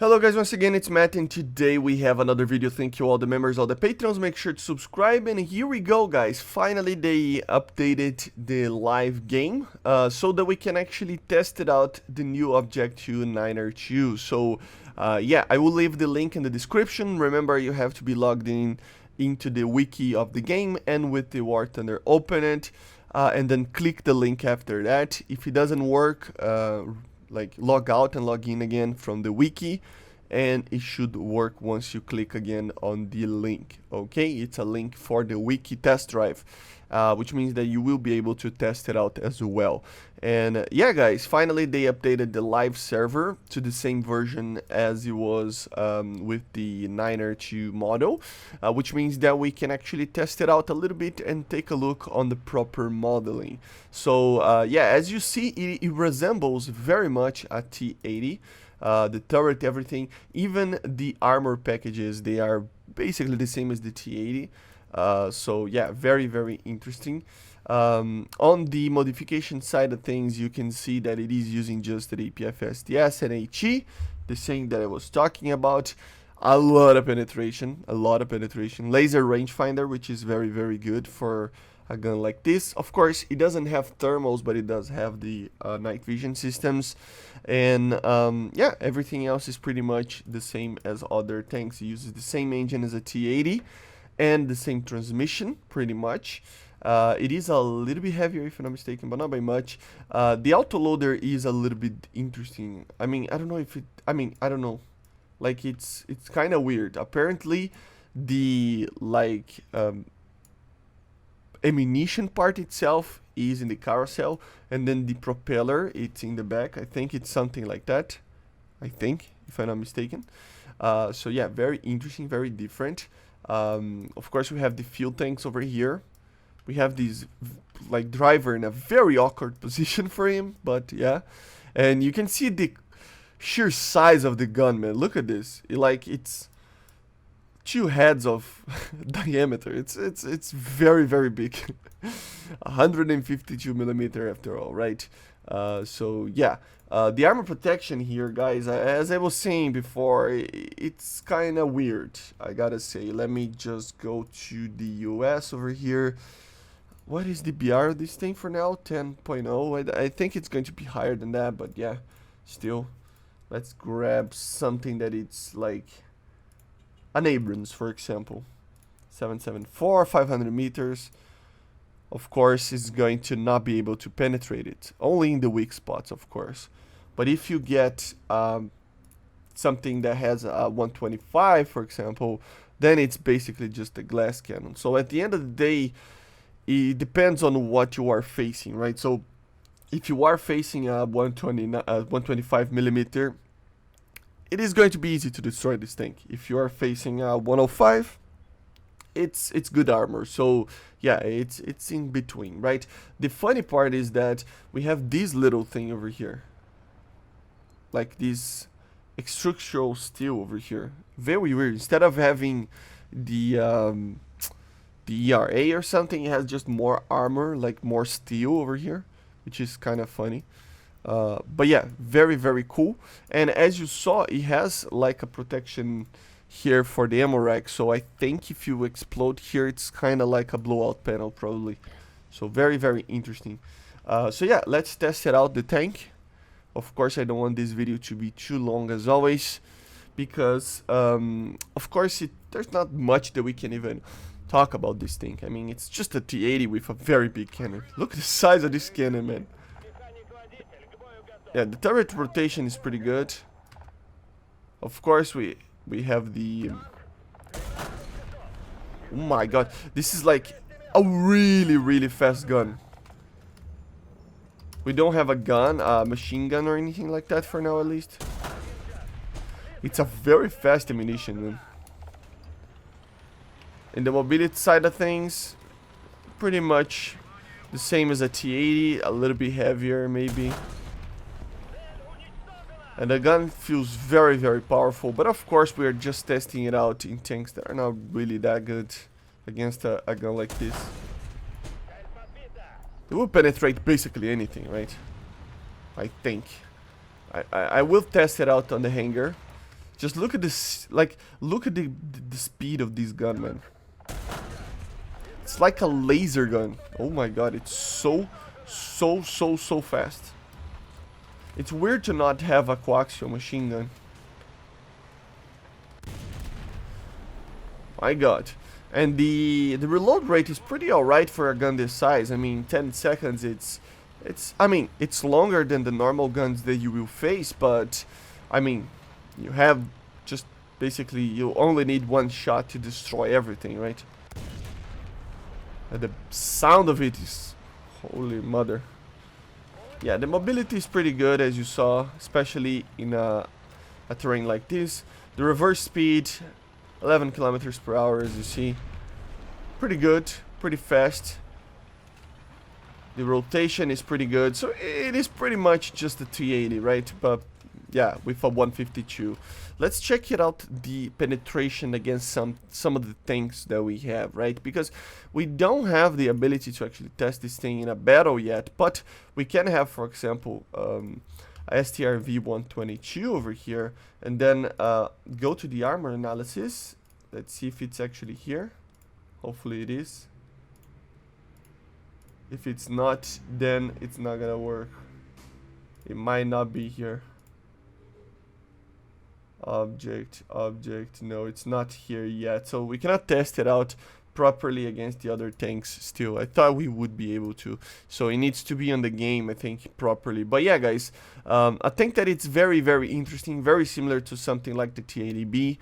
Hello guys, once again it's Matt, and today we have another video. Thank you all the members, all the patrons, make sure to subscribe. And here we go guys, finally they updated the live game so that we can actually test it out, the new Object-2 MatAWG. So yeah, I will leave the link in the description. Remember, you have to be logged in into the wiki of the game, and with the War Thunder open it and then click the link after that. If it doesn't work, like log out and log in again from the wiki, and it should work once you click again on the link. Okay, it's a link for the wiki test drive, which means that you will be able to test it out as well. And yeah guys, finally they updated the live server to the same version as it was with the MatAWG model, which means that we can actually test it out a little bit and take a look on the proper modeling. So yeah, as you see, it resembles very much a T-80. The turret, everything, even the armor packages, they are basically the same as the T-80. So yeah, very interesting. On the modification side of things, you can see that it is using just the APF-STS and HE, the same that I was talking about. A lot of penetration, laser rangefinder, which is very good for a gun like this. Of course, it doesn't have thermals, but it does have the night vision systems. And yeah, everything else is pretty much the same as other tanks. It uses the same engine as a T-80 and the same transmission, pretty much. It is a little bit heavier, if I'm not mistaken, but not by much. The autoloader is a little bit interesting. I mean, I don't know if it, I don't know. Like, it's kind of weird. Apparently, the, like, ammunition part itself is in the carousel, and then the propeller, it's in the back. I think it's something like that. I think, if I'm not mistaken. So yeah, very interesting, very different. Of course, we have the fuel tanks over here. We have this like driver in a very awkward position for him, but yeah. And you can see the sheer size of the gun, man. Look at this. It's two heads of diameter. It's very big. 152 millimeter after all, right? So yeah, the armor protection here, guys, as I was saying before, it's kind of weird, I gotta say. Let me just go to the US over here. What is the BR of this thing for now? 10.0. I think it's going to be higher than that, but yeah, still. Let's grab something that it's like an Abrams, for example. 774, 500 meters. Of course, it's going to not be able to penetrate it. Only in the weak spots, of course. But if you get something that has a 125, for example, then it's basically just a glass cannon. So at the end of the day, it depends on what you are facing, right? So if you are facing a 125 millimeter, it is going to be easy to destroy this tank. If you are facing a 105, it's good armor. So yeah, it's in between, right? The funny part is that we have this little thing over here, like this structural steel over here. Very weird. Instead of having the ERA or something, it has just more armor, like more steel over here, which is kind of funny. But yeah, very cool. And as you saw, it has like a protection here for the ammo rack. So I think if you explode here, it's kind of like a blowout panel probably. So very interesting. So yeah, let's test it out, the tank. Of course, I don't want this video to be too long as always, because of course there's not much that we can even talk about this thing. I mean, it's just a T-80 with a very big cannon. Look at the size of this cannon, man. Yeah, the turret rotation is pretty good. Of course, we have the... Oh my god, this is like a really fast gun. We don't have a gun, a machine gun or anything like that for now, at least. It's a very fast ammunition, man. In the mobility side of things, pretty much the same as a T-80, a little bit heavier maybe. And the gun feels very powerful, but of course we are just testing it out in tanks that are not really that good against a gun like this. It will penetrate basically anything, right? I think. I will test it out on the hangar, Just look at this, like, look at the speed of this gun, man. It's like a laser gun. Oh my god, it's so fast. It's weird to not have a coaxial machine gun. My god. And the reload rate is pretty alright for a gun this size. I mean, 10 seconds, I mean, it's longer than the normal guns that you will face, but I mean, you have just basically, you only need one shot to destroy everything, right? And the sound of it is, holy mother. Yeah, the mobility is pretty good, as you saw, especially in a terrain like this. The reverse speed, 11 kilometers per hour, as you see. Pretty good, pretty fast. The rotation is pretty good, so it is pretty much just a 380, right? But yeah, with a 152. Let's check it out, the penetration against some of the tanks that we have, right? Because we don't have the ability to actually test this thing in a battle yet, but we can have, for example, STRV 122 over here, and then go to the armor analysis. Let's see if it's actually here. Hopefully it is. If it's not, then it's not gonna work. It might not be here. Object, no, it's not here yet, so we cannot test it out properly against the other tanks still. I thought we would be able to, so it needs to be on the game, I think, properly. But yeah, guys, I think that it's very interesting, very similar to something like the T80B.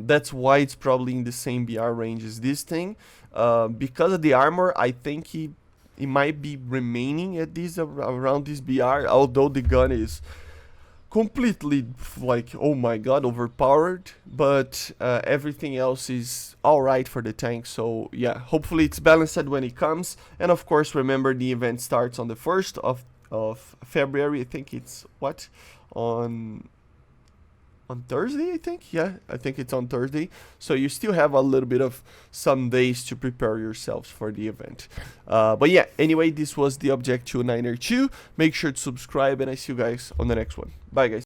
That's why it's probably in the same BR range as this thing. Because of the armor, I think he might be remaining at this around this BR, although the gun is completely, like, oh my god, overpowered, but everything else is alright for the tank. So yeah, hopefully it's balanced when it comes. And of course, remember, the event starts on the 1st of February. I think it's what, on Thursday, I think. Yeah, I think it's on Thursday. So you still have a little bit of some days to prepare yourselves for the event. But yeah, anyway, this was the Object 292. Make sure to subscribe, and I see you guys on the next one. Bye, guys.